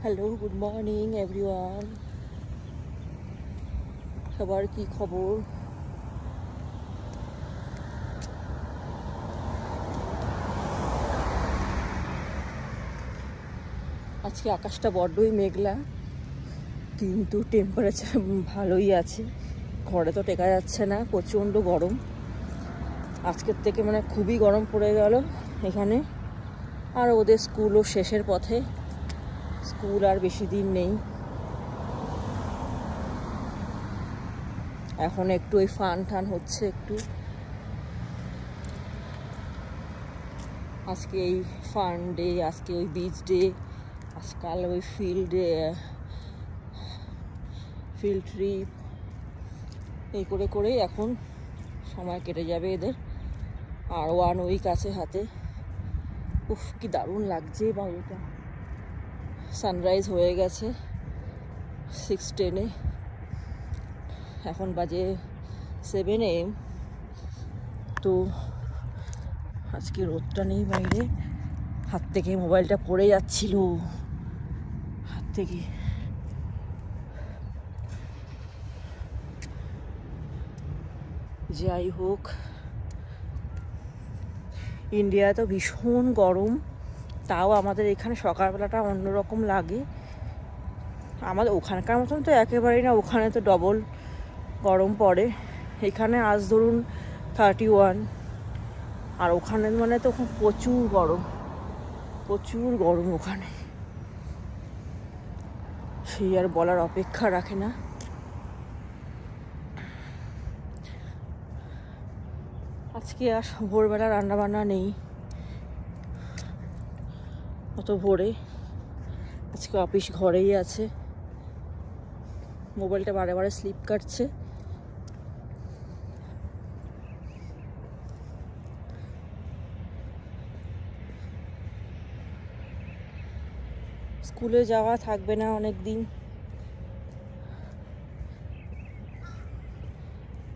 Hello, good morning everyone. সবার কি খবর? আজকে আকাশটা বড্ডই মেঘলা, কিন্তু টেম্পারেচার ভালোই আছে। ঘরে তো টেকা যাচ্ছে না, প্রচণ্ড গরম। আজকের থেকে মানে খুবই গরম পড়ে গেল এখানে। আর ওদের স্কুলও শেষের পথে, স্কুল আর বেশি দিন নেই। এখন একটু ওই ফান টান হচ্ছে একটু। আজকে এই ফান ডে, আজকে ওই বিচ ডে, আজকাল ওই ফিল্ড ট্রিপ, এই করে করেই এখন সময় কেটে যাবে এদের। আর 1 উইক আছে হাতে। উফ, কি দারুণ লাগছে বাবুটা। সানরাইজ হয়ে গেছে 6:10-এ, এখন বাজে 7 AM। তো আজকে রোদটা নেই বাইরে। হাত থেকে মোবাইলটা পড়ে যাচ্ছিল, হাত থেকে। যাই হোক, ইন্ডিয়া তো ভীষণ গরম, তাও আমাদের এখানে সকালবেলাটা অন্যরকম লাগে। আমাদের ওখানকার মতন তো একেবারেই না, ওখানে তো ডবল গরম পড়ে। এখানে আজ ধরুন 31, আর ওখানে মানে তো প্রচুর গরম, প্রচুর গরম ওখানে। সেই আর বলার অপেক্ষা রাখে না। আজকে আর ভোরবেলা রান্নাবান্না নেই অত ভোরে। আজকে অফিস ঘরেই আছে। মোবাইলটা বারে বারে স্লিপ কাটছে। স্কুলে যাওয়া থাকবে না অনেক দিন,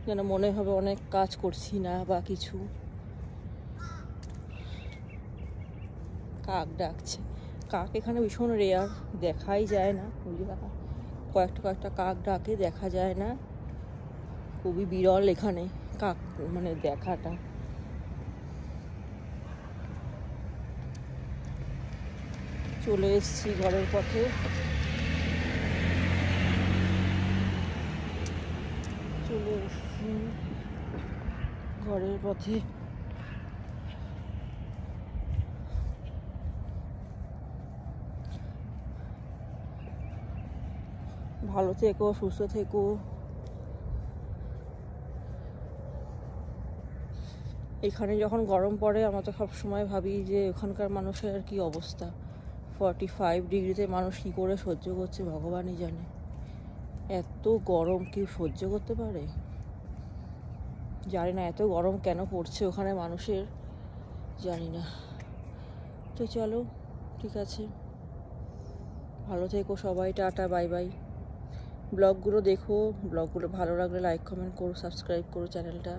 যেন মনে হবে অনেক কাজ করছি না বা কিছু। কাক ডাকছে। কাক এখানে ভীষণ রেয়ার, দেখাই যায় না। ওই যে কয়েকটা কাক ডাকে, দেখা যায় না। খুবই বিরল এখানে কাক মানে দেখাটা। চলে এসেছি ঘরের পথে। চলে এসেছি ঘরের পথে। ভালো থেকো, সুস্থ থেকো। এখানে যখন গরম পড়ে আমরা তো সবসময় ভাবি যে ওখানকার মানুষের কি অবস্থা। 45 ডিগ্রিতে মানুষ কী করে সহ্য করছে ভগবানই জানে। এত গরম কেউ সহ্য করতে পারে? জানি না এত গরম কেন পড়ছে ওখানে মানুষের, জানি না। তো চলো, ঠিক আছে, ভালো থেকো সবাই। Tata, bye bye. ব্লগগুলো দেখো, ব্লগগুলো ভালো লাগলে লাইক কমেন্ট করো, সাবস্ক্রাইব করো চ্যানেলটা।